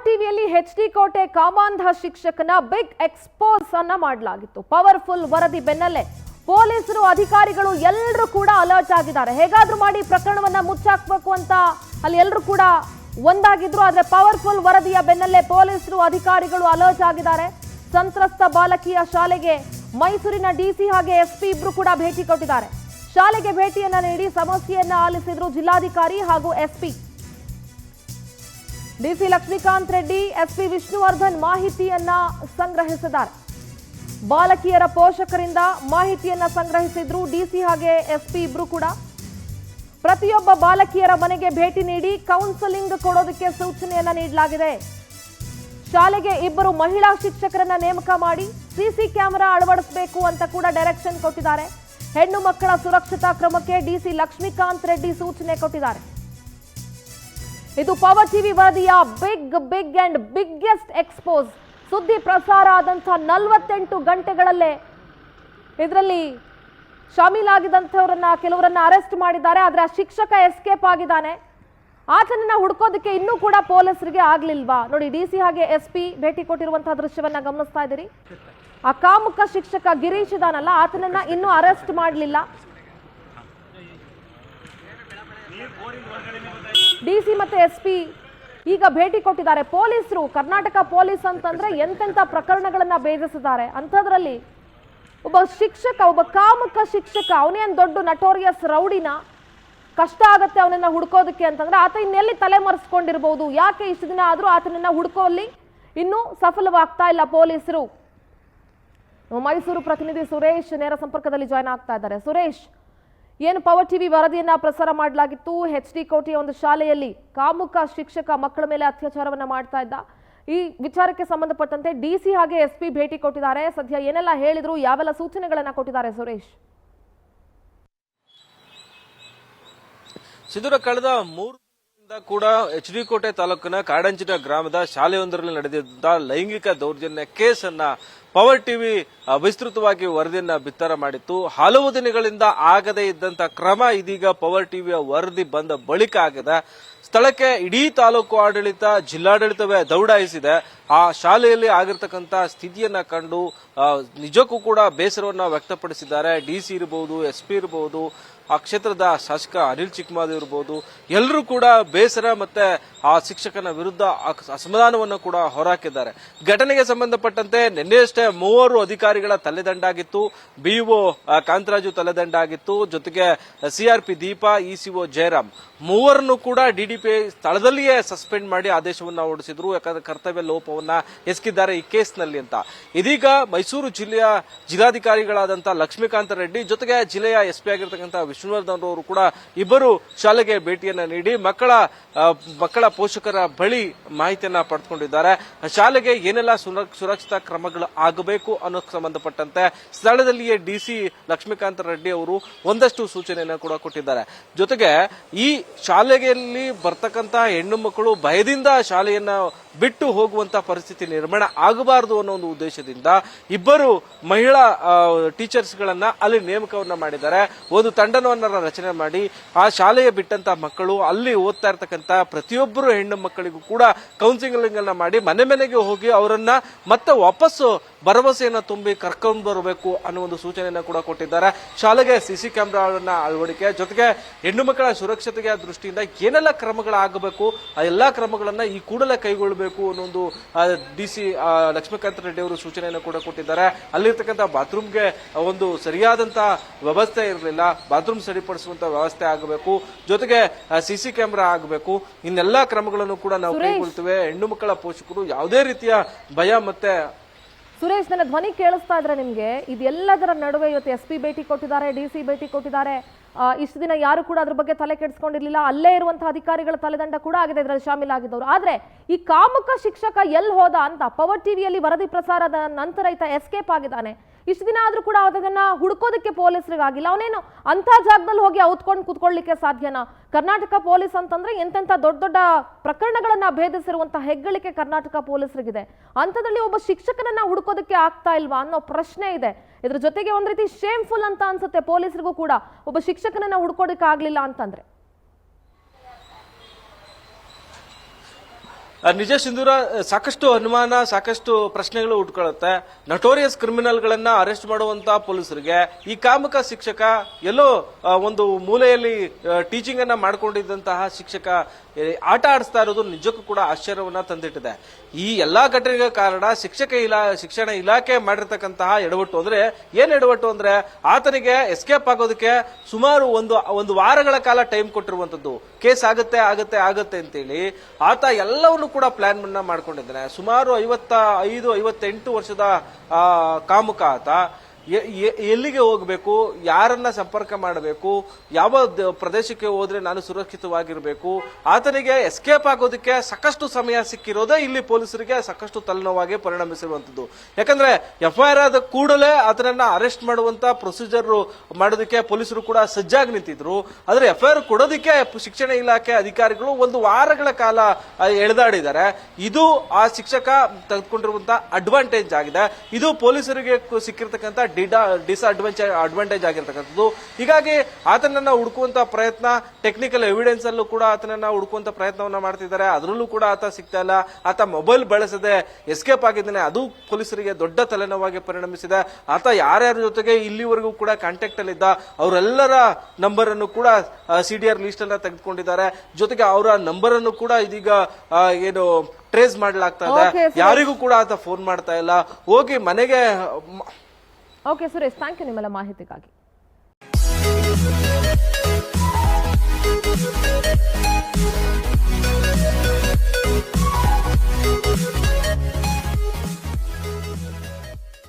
Power ಟಿವಿಯಲ್ಲಿ HD ಕೋಟೆ ಕಾಮಾಂಧ ಶಿಕ್ಷಕನ big expose ಅನ್ನ ಮಾಡಲಾಗಿತ್ತು. ಪವರ್ಫುಲ್ ವರದಿ ಬೆನ್ನಲ್ಲೇ ಪೊಲೀಸರು ಅಧಿಕಾರಿಗಳು ಎಲ್ಲರೂ ಕೂಡ ಅಲರ್ಟ್ ಆಗಿದ್ದಾರೆ. ಹೇಗಾದ್ರೂ ಮಾಡಿ ಪ್ರಕರಣವನ್ನ ಮುಚ್ಚಾಕಬೇಕು ಅಂತ ಅಲ್ಲಿ ಎಲ್ಲರೂ ಕೂಡ ಒಂದಾಗಿದ್ರು. ಆದ್ರೆ ಪವರ್ಫುಲ್ ವರದಿಯ ಬೆನ್ನಲ್ಲೇ ಪೊಲೀಸರು ಅಧಿಕಾರಿಗಳು ಅಲರ್ಟ್ ಆಗಿದ್ದಾರೆ. ಸಂತ್ರಸ್ತ ಬಾಲಕಿಯ ಶಾಲೆಗೆ ಮೈಸೂರಿನ DC ಹಾಗೆ SP ಇಬ್ರು ಕೂಡ ಭೇಟಿ ಕೊಟ್ಟಿದ್ದಾರೆ. ಶಾಲೆಗೆ ಭೇಟಿಯನ್ನ ನೀಡಿ ಸಮಸ್ಯೆಯನ್ನ ಆಲಿಸಿದ್ರು ಜಿಲ್ಲಾಧಿಕಾರಿ ಹಾಗೂ SP. DC Lakshmikant Reddy, SP Vishnuvardhan ಮಾಹಿತಿಯನ್ನ ಸಂಗ್ರಹಿಸಿದ್ದಾರೆ. ಬಾಲಕಿಯರ ಪೋಷಕರಿಂದ ಮಾಹಿತಿಯನ್ನ ಸಂಗ್ರಹಿಸಿದ್ರು DC ಹಾಗೆ SP ಇಬ್ರು ಕೂಡ. ಪ್ರತಿಯೊಬ್ಬ ಬಾಲಕಿಯರ ಮನೆಗೆ ಭೇಟಿ ನೀಡಿ ಕೌನ್ಸೆಲಿಂಗ್ ಕೊಡೋದಕ್ಕೆ ಸೂಚನೆಯನ್ನ ನೀಡಲಾಗಿದೆ. ಶಾಲೆಗೆ ಇಬ್ಬರು ಮಹಿಳಾ ಶಿಕ್ಷಕರನ್ನ ನೇಮಕ ಮಾಡಿ CC ಕ್ಯಾಮೆರಾ ಅಳವಡಿಸಬೇಕು ಅಂತ ಕೂಡ ಡೈರೆಕ್ಷನ್ ಕೊಟ್ಟಿದ್ದಾರೆ. ಹೆಣ್ಣು ಮಕ್ಕಳ ಸುರಕ್ಷತಾ ಕ್ರಮಕ್ಕೆ DC ಲಕ್ಷ್ಮೀಕಾಂತ್ ರೆಡ್ಡಿ ಸೂಚನೆ ಕೊಟ್ಟಿದ್ದಾರೆ. ಇದು ಪವರ್ ಟಿವಿ ವರದಿಯ ಬಿಗ್ ಅಂಡ್ ಬಿಗ್ಗೆಸ್ಟ್ ಎಕ್ಸ್ಪೋಸ್. ಸುದ್ದಿ ಪ್ರಸಾರ ಆದಂತಹ 48 ಗಂಟೆಗಳಲ್ಲೇ ಇದರಲ್ಲಿ ಶಾಮೀಲಾಗಿದ್ದಂಥವರನ್ನ ಕೆಲವರನ್ನ ಅರೆಸ್ಟ್ ಮಾಡಿದ್ದಾರೆ. ಆದ್ರೆ ಆ ಶಿಕ್ಷಕ ಎಸ್ಕೇಪ್ ಆಗಿದ್ದಾನೆ. ಆತನನ್ನ ಹುಡ್ಕೋದಕ್ಕೆ ಇನ್ನೂ ಕೂಡ ಪೊಲೀಸರಿಗೆ ಆಗ್ಲಿಲ್ವಾ? ನೋಡಿ, DC ಹಾಗೆ SP ಭೇಟಿ ಕೊಟ್ಟಿರುವಂತಹ ದೃಶ್ಯವನ್ನ ಗಮನಿಸ್ತಾ ಇದ್ದೀರಿ. ಆ ಕಾಮುಕ ಶಿಕ್ಷಕ ಗಿರೀಶ್ ಇದಾನಲ್ಲ, ಆತನನ್ನ ಇನ್ನೂ ಅರೆಸ್ಟ್ ಮಾಡಲಿಲ್ಲ. DC ಮತ್ತೆ SP ಈಗ ಭೇಟಿ ಕೊಟ್ಟಿದ್ದಾರೆ. ಪೊಲೀಸರು, ಕರ್ನಾಟಕ ಪೊಲೀಸ್ ಅಂತಂದ್ರೆ ಎಂತೆಂತ ಪ್ರಕರಣಗಳನ್ನ ಭೇದಿಸಿದ್ದಾರೆ. ಅಂಥದ್ರಲ್ಲಿ ಒಬ್ಬ ಶಿಕ್ಷಕ, ಒಬ್ಬ ಕಾಮುಕ ಶಿಕ್ಷಕ, ಅವನೇನ್ ದೊಡ್ಡ ನಟೋರಿಯಸ್ ರೌಡಿನ, ಕಷ್ಟ ಆಗತ್ತೆ ಅವನನ್ನ ಹುಡ್ಕೋದಕ್ಕೆ ಅಂತಂದ್ರೆ ಆತ ಇನ್ನೆಲ್ಲಿ ತಲೆ ಮರೆಸ್ಕೊಂಡಿರ್ಬೋದು. ಯಾಕೆ ಇಷ್ಟು ದಿನ ಆದ್ರೂ ಆತನನ್ನ ಹುಡ್ಕೋಲ್ಲಿ ಇನ್ನೂ ಸಫಲವಾಗ್ತಾ ಇಲ್ಲ ಪೊಲೀಸರು? ಮೈಸೂರು ಪ್ರತಿನಿಧಿ ಸುರೇಶ್ ನೇರ ಸಂಪರ್ಕದಲ್ಲಿ ಜಾಯ್ನ್ ಆಗ್ತಾ ಇದ್ದಾರೆ. ಸುರೇಶ್, ಏನು ಪವರ್ ಟಿವಿ ವರದಿಯನ್ನ ಪ್ರಸಾರ ಮಾಡಲಾಗಿತ್ತು. HD ಕೋಟೆಯ ಒಂದು ಶಾಲೆಯಲ್ಲಿ ಕಾಮುಕ ಶಿಕ್ಷಕ ಮಕ್ಕಳ ಮೇಲೆ ಅತ್ಯಾಚಾರವನ್ನ ಮಾಡ್ತಾ ಇದ್ದ. ಈ ವಿಚಾರಕ್ಕೆ ಸಂಬಂಧಪಟ್ಟಂತೆ DC ಹಾಗೆ SP ಭೇಟಿ ಕೊಟ್ಟಿದ್ದಾರೆ. ಸದ್ಯ ಏನೆಲ್ಲ ಹೇಳಿದ್ರು, ಯಾವೆಲ್ಲ ಸೂಚನೆಗಳನ್ನ ಕೊಟ್ಟಿದ್ದಾರೆ ಸುರೇಶ್? ಸಿಧುರ ಕಳೆದ 3 ದಿನದಿಂದ ಕೂಡ HD ಕೋಟೆ ತಾಲೂಕಿನ ಕಾಡಂಚಿನ ಗ್ರಾಮದ ಶಾಲೆಯೊಂದರಲ್ಲಿ ನಡೆದಿದ್ದ ಲೈಂಗಿಕ ದೌರ್ಜನ್ಯ ಕೇಸನ್ನ ಪವರ್ ಟಿವಿ ವಿಸ್ತೃತವಾಗಿ ವರದಿಯನ್ನ ಬಿತ್ತರ ಮಾಡಿತ್ತು. ಹಲವು ದಿನಗಳಿಂದ ಆಗದೇ ಇದ್ದಂತ ಕ್ರಮ ಇದೀಗ ಪವರ್ ಟಿವಿಯ ವರದಿ ಬಂದ ಬಳಿಕ ಆಗಿದೆ. ಸ್ಥಳಕ್ಕೆ ಇಡೀ ತಾಲೂಕು ಆಡಳಿತ, ಜಿಲ್ಲಾಡಳಿತವೇ ದೌಡಾಯಿಸಿದೆ. ಆ ಶಾಲೆಯಲ್ಲಿ ಆಗಿರ್ತಕ್ಕಂಥ ಸ್ಥಿತಿಯನ್ನ ಕಂಡು ನಿಜಕ್ಕೂ ಕೂಡ ಬೇಸರವನ್ನ ವ್ಯಕ್ತಪಡಿಸಿದ್ದಾರೆ. DC ಇರಬಹುದು, SP ಇರಬಹುದು, ಆ ಕ್ಷೇತ್ರದ ಶಾಸಕ ಅನಿಲ್ ಚಿಕ್ಕಮಾದೇವ್ ಇರಬಹುದು, ಎಲ್ಲರೂ ಕೂಡ ಬೇಸರ ಮತ್ತೆ ಆ ಶಿಕ್ಷಕನ ವಿರುದ್ಧ ಅಸಮಾಧಾನವನ್ನು ಕೂಡ ಹೊರಹಾಕಿದ್ದಾರೆ. ಘಟನೆಗೆ ಸಂಬಂಧಪಟ್ಟಂತೆ ನಿನ್ನೆಯಷ್ಟೇ 3 ಅಧಿಕಾರಿಗಳ ತಲೆದಂಡಾಗಿತ್ತು. BO ಕಾಂತರಾಜು ತಲೆದಂಡಾಗಿತ್ತು. ಜೊತೆಗೆ CRP ದೀಪಾ, ECO ಜಯರಾಮ್, ಮೂವರನ್ನು ಕೂಡ DDPI ಸ್ಥಳದಲ್ಲಿಯೇ ಸಸ್ಪೆಂಡ್ ಮಾಡಿ ಆದೇಶವನ್ನ ಹೊರಡಿಸಿದ್ರು. ಯಾಕಂದ್ರೆ ಕರ್ತವ್ಯ ಲೋಪವನ್ನ ಎಸಗಿದ್ದಾರೆ ಈ ಕೇಸ್ನಲ್ಲಿ ಅಂತ. ಇದೀಗ ಮೈಸೂರು ಜಿಲ್ಲೆಯ ಜಿಲ್ಲಾಧಿಕಾರಿಗಳಾದಂಥ ಲಕ್ಷ್ಮೀಕಾಂತ ರೆಡ್ಡಿ ಜೊತೆಗೆ ಜಿಲ್ಲೆಯ SP ಆಗಿರ್ತಕ್ಕಂಥ ವಿಷ್ಣುವರ್ಧನ್ ಅವರು ಕೂಡ ಇಬ್ಬರು ಶಾಲೆಗೆ ಭೇಟಿಯನ್ನ ನೀಡಿ ಮಕ್ಕಳ ಪೋಷಕರ ಬಳಿ ಮಾಹಿತಿಯನ್ನ ಪಡೆದುಕೊಂಡಿದ್ದಾರೆ. ಶಾಲೆಗೆ ಏನೆಲ್ಲ ಸುರಕ್ಷತಾ ಕ್ರಮಗಳು ಆಗಬೇಕು ಅನ್ನೋಕೆ ಸಂಬಂಧಪಟ್ಟಂತೆ ಸ್ಥಳದಲ್ಲಿಯೇ DC ಲಕ್ಷ್ಮೀಕಾಂತ ರೆಡ್ಡಿ ಅವರು ಒಂದಷ್ಟು ಸೂಚನೆಯನ್ನ ಕೂಡ ಕೊಟ್ಟಿದ್ದಾರೆ. ಜೊತೆಗೆ ಈ ಶಾಲೆಯಲ್ಲಿ ಬರ್ತಕ್ಕಂತ ಹೆಣ್ಣು ಮಕ್ಕಳು ಭಯದಿಂದ ಶಾಲೆಯನ್ನ ಬಿಟ್ಟು ಹೋಗುವಂತ ಪರಿಸ್ಥಿತಿ ನಿರ್ಮಾಣ ಆಗಬಾರದು ಅನ್ನೋ ಒಂದು ಉದ್ದೇಶದಿಂದ ಇಬ್ಬರು ಮಹಿಳಾ ಟೀಚರ್ಸ್ ಗಳನ್ನ ಅಲ್ಲಿ ನೇಮಕವನ್ನ ಮಾಡಿದ್ದಾರೆ. ಒಂದು ತಂಡವನ್ನ ರಚನೆ ಮಾಡಿ ಆ ಶಾಲೆಯ ಬಿಟ್ಟಂತ ಮಕ್ಕಳು ಅಲ್ಲಿ ಓದ್ತಾ ಇರ್ತಕ್ಕಂತ ಪ್ರತಿಯೊಬ್ಬರು ಹೆಣ್ಣು ಮಕ್ಕಳಿಗೂ ಕೂಡ ಕೌನ್ಸಿಲಿಂಗ್ ಅನ್ನ ಮಾಡಿ ಮನೆ ಮನೆಗೆ ಹೋಗಿ ಅವರನ್ನ ಮತ್ತೆ ವಾಪಸ್ಸು ಭರವಸೆಯನ್ನ ತುಂಬಿ ಕರ್ಕೊಂಡು ಬರಬೇಕು ಅನ್ನೋ ಒಂದು ಸೂಚನೆಯನ್ನ ಕೂಡ ಕೊಟ್ಟಿದ್ದಾರೆ. ಶಾಲೆಗೆ CC ಕ್ಯಾಮೆರಾಗಳನ್ನ ಅಳವಡಿಕೆ, ಜೊತೆಗೆ ಹೆಣ್ಣು ಮಕ್ಕಳ ಸುರಕ್ಷತೆಗೆ ದೃಷ್ಟಿಯಿಂದ ಏನೆಲ್ಲ ಕ್ರಮಗಳಾಗಬೇಕು ಆ ಎಲ್ಲಾ ಕ್ರಮಗಳನ್ನ ಈ ಕೂಡಲೇ ಕೈಗೊಳ್ಳಬೇಕು ಅನ್ನೋ ಒಂದು DC ಲಕ್ಷ್ಮೀಕಾಂತ ರೆಡ್ಡಿ ಅವರು ಸೂಚನೆಯನ್ನು ಕೂಡ ಕೊಟ್ಟಿದ್ದಾರೆ. ಅಲ್ಲಿರ್ತಕ್ಕಂಥ ಬಾತ್ರೂಮ್ಗೆ ಒಂದು ಸರಿಯಾದಂತ ವ್ಯವಸ್ಥೆ ಇರಲಿಲ್ಲ, ಬಾತ್ರೂಮ್ ಸರಿಪಡಿಸುವಂತ ವ್ಯವಸ್ಥೆ ಆಗಬೇಕು, ಜೊತೆಗೆ CC ಕ್ಯಾಮೆರಾ ಆಗಬೇಕು. ಇನ್ನೆಲ್ಲಾ ಕ್ರಮಗಳನ್ನು ಕೂಡ ನಾವು ಕೈಗೊಳ್ತೇವೆ. ಹೆಣ್ಣು ಮಕ್ಕಳ ಪೋಷಕರು ಯಾವುದೇ ರೀತಿಯ ಭಯ ಮತ್ತೆ ಸುರೇಶ್, ನನ್ನ ಧ್ವನಿ ಕೇಳಿಸ್ತಾ ಇದ್ರೆ ನಿಮ್ಗೆ? ಇದೆಲ್ಲದರ ನಡುವೆ ಇವತ್ತು SP ಭೇಟಿ ಕೊಟ್ಟಿದ್ದಾರೆ, DC ಭೇಟಿ ಕೊಟ್ಟಿದ್ದಾರೆ. ಇಷ್ಟು ದಿನ ಯಾರು ಕೂಡ ಅದ್ರ ಬಗ್ಗೆ ತಲೆ ಕೆಡಿಸ್ಕೊಂಡಿರ್ಲಿಲ್ಲ. ಅಲ್ಲೇ ಇರುವಂತಹ ಅಧಿಕಾರಿಗಳ ತಲೆದಂಡ ಕೂಡ ಆಗಿದೆ ಇದರಲ್ಲಿ ಶಾಮೀಲಾಗಿದ್ದವರು. ಆದ್ರೆ ಈ ಕಾಮುಕ ಶಿಕ್ಷಕ ಎಲ್ಲಿ ಹೋದ ಅಂತ ಪವರ್ ಟಿವಿಯಲ್ಲಿ ವರದಿ ಪ್ರಸಾರದ ನಂತರ ಈತ ಎಸ್ಕೇಪ್ ಆಗಿದ್ದಾನೆ. ಇಷ್ಟು ದಿನ ಆದ್ರೂ ಕೂಡ ಅದನ್ನ ಹುಡ್ಕೋದಕ್ಕೆ ಪೊಲೀಸರಿಗಾಗಿಲ್ಲ. ಅವನೇನು ಅಂತ ಜಾಗದಲ್ಲಿ ಹೋಗಿ ಔತ್ಕೊಂಡು ಕೂತ್ಕೊಳ್ಳಿಕ್ಕೆ ಸಾಧ್ಯನಾ? ಕರ್ನಾಟಕ ಪೊಲೀಸ್ ಅಂತಂದ್ರೆ ಎಂತೆಂತ ದೊಡ್ಡ ದೊಡ್ಡ ಪ್ರಕರಣಗಳನ್ನ ಭೇದಿಸಿರುವಂತಹ ಹೆಗ್ಗಳಿಕೆ ಕರ್ನಾಟಕ ಪೊಲೀಸರಿಗಿದೆ. ಅಂಥದ್ರಲ್ಲಿ ಒಬ್ಬ ಶಿಕ್ಷಕನನ್ನ ಹುಡ್ಕೋದಕ್ಕೆ ಆಗ್ತಾ ಇಲ್ವಾ ಅನ್ನೋ ಪ್ರಶ್ನೆ ಇದೆ. ಇದ್ರ ಜೊತೆಗೆ ಒಂದ್ ರೀತಿ ಶೇಮ್ಫುಲ್ ಅಂತ ಅನ್ಸುತ್ತೆ ಪೊಲೀಸರಿಗೂ ಕೂಡ, ಒಬ್ಬ ಶಿಕ್ಷಕನನ್ನ ಹುಡ್ಕೋದಕ್ಕೆ ಆಗ್ಲಿಲ್ಲ ಅಂತಂದ್ರೆ. ನಿಜ ಸಿಂಧೂರ, ಸಾಕಷ್ಟು ಅನುಮಾನ, ಸಾಕಷ್ಟು ಪ್ರಶ್ನೆಗಳು ಉಟ್ಕೊಳ್ಳುತ್ತೆ. ನಟೋರಿಯಸ್ ಕ್ರಿಮಿನಲ್ಗಳನ್ನ ಅರೆಸ್ಟ್ ಮಾಡುವಂತ ಪೊಲೀಸರಿಗೆ ಈ ಕಾಮಕ ಶಿಕ್ಷಕ ಎಲ್ಲೋ ಒಂದು ಮೂಲೆಯಲ್ಲಿ ಟೀಚಿಂಗ್ ಅನ್ನ ಮಾಡ್ಕೊಂಡಿದ್ದಂತಹ ಶಿಕ್ಷಕ ಆಟ ಆಡಿಸ್ತಾ ಇರೋದು ನಿಜಕ್ಕೂ ಕೂಡ ಆಶ್ಚರ್ಯವನ್ನ ತಂದಿಟ್ಟಿದೆ. ಈ ಎಲ್ಲಾ ಘಟನೆಗಳ ಕಾರಣ ಶಿಕ್ಷಣ ಇಲಾಖೆ ಮಾಡಿರ್ತಕ್ಕಂತಹ ಎಡವಟ್ಟು ಅಂದ್ರೆ ಏನ್ ಎಡವಟ್ಟು ಅಂದ್ರೆ ಆತನಿಗೆ ಎಸ್ಕೇಪ್ ಆಗೋದಕ್ಕೆ ಸುಮಾರು ಒಂದು ವಾರಗಳ ಕಾಲ ಟೈಮ್ ಕೊಟ್ಟಿರುವಂತದ್ದು. ಕೇಸ್ ಆಗತ್ತೆ ಅಂತೇಳಿ ಆತ ಎಲ್ಲವನ್ನು ಕೂಡ ಪ್ಲಾನ್ ಮಾಡ್ಕೊಂಡಿದ್ದಾನೆ. ಸುಮಾರು 55-58 ವರ್ಷದ ಕಾಮುಕ ಆತ. ಎಲ್ಲಿಗೆ ಹೋಗಬೇಕು, ಯಾರನ್ನ ಸಂಪರ್ಕ ಮಾಡಬೇಕು, ಯಾವ ಪ್ರದೇಶಕ್ಕೆ ಹೋದ್ರೆ ನಾನು ಸುರಕ್ಷಿತವಾಗಿರಬೇಕು, ಆತನಿಗೆ ಎಸ್ಕೇಪ್ ಆಗೋದಕ್ಕೆ ಸಾಕಷ್ಟು ಸಮಯ ಸಿಕ್ಕಿರೋದೇ ಇಲ್ಲಿ ಪೊಲೀಸರಿಗೆ ಸಾಕಷ್ಟು ತಲೆನೋವಾಗಿ ಪರಿಣಮಿಸಿರುವಂತದ್ದು. ಯಾಕಂದ್ರೆ FIR ಆದ ಕೂಡಲೇ ಆತನನ್ನ ಅರೆಸ್ಟ್ ಮಾಡುವಂತ ಪ್ರೊಸೀಜರ್ ಮಾಡೋದಕ್ಕೆ ಪೊಲೀಸರು ಕೂಡ ಸಜ್ಜಾಗಿ ನಿಂತಿದ್ರು. ಆದ್ರೆ FIR ಕೊಡೋದಕ್ಕೆ ಶಿಕ್ಷಣ ಇಲಾಖೆ ಅಧಿಕಾರಿಗಳು ಒಂದು ವಾರಗಳ ಕಾಲ ಎಳೆದಾಡಿದ್ದಾರೆ. ಇದು ಆ ಶಿಕ್ಷಕ ತೆಗೆದುಕೊಂಡಿರುವಂತ ಅಡ್ವಾಂಟೇಜ್ ಆಗಿದೆ. ಇದು ಪೊಲೀಸರಿಗೆ ಸಿಕ್ಕಿರ್ತಕ್ಕಂಥ ಅಡ್ವಾಂಟೇಜ್ ಆಗಿರ್ತಕ್ಕಂಥದ್ದು. ಹೀಗಾಗಿ ಆತನನ್ನ ಹುಡುಕುವಂತ ಪ್ರಯತ್ನ, ಟೆಕ್ನಿಕಲ್ ಎವಿಡೆನ್ಸ್ ಅಲ್ಲೂ ಕೂಡ ಆತನನ್ನ ಹುಡುಕುವಂತ ಪ್ರಯತ್ನವನ್ನ ಮಾಡ್ತಿದ್ದಾರೆ. ಅದರಲ್ಲೂ ಕೂಡ ಆತ ಸಿಗ್ತಾ ಇಲ್ಲ. ಆತ ಮೊಬೈಲ್ ಬಳಸದೆ ಎಸ್ಕೇಪ್ ಆಗಿದ್ದಾನೆ. ಅದು ಪೊಲೀಸರಿಗೆ ದೊಡ್ಡ ತಲೆನೋವಾಗಿ ಪರಿಣಮಿಸಿದೆ. ಆತ ಯಾರ್ಯಾರ ಜೊತೆಗೆ ಇಲ್ಲಿವರೆಗೂ ಕೂಡ ಕಾಂಟ್ಯಾಕ್ಟ್ ಅಲ್ಲಿ ಇದ್ದ ಅವರೆಲ್ಲರ ನಂಬರ್ ಅನ್ನು ಕೂಡ CDR ಲಿಸ್ಟ್ ಅನ್ನ ತೆಗೆದುಕೊಂಡಿದ್ದಾರೆ. ಜೊತೆಗೆ ಅವರ ನಂಬರ್ ಅನ್ನು ಕೂಡ ಇದೀಗ ಏನು ಟ್ರೇಸ್ ಮಾಡಲಾಗ್ತಾ ಇದೆ. ಯಾರಿಗೂ ಕೂಡ ಆತ ಫೋನ್ ಮಾಡ್ತಾ ಇಲ್ಲ. ಹೋಗಿ ಮನೆಗೆ. ಓಕೆ ಸುರೇಶ್, ಥ್ಯಾಂಕ್ ಯು ನಿಮ್ಮೆಲ್ಲ ಮಾಹಿತಿಗಾಗಿ.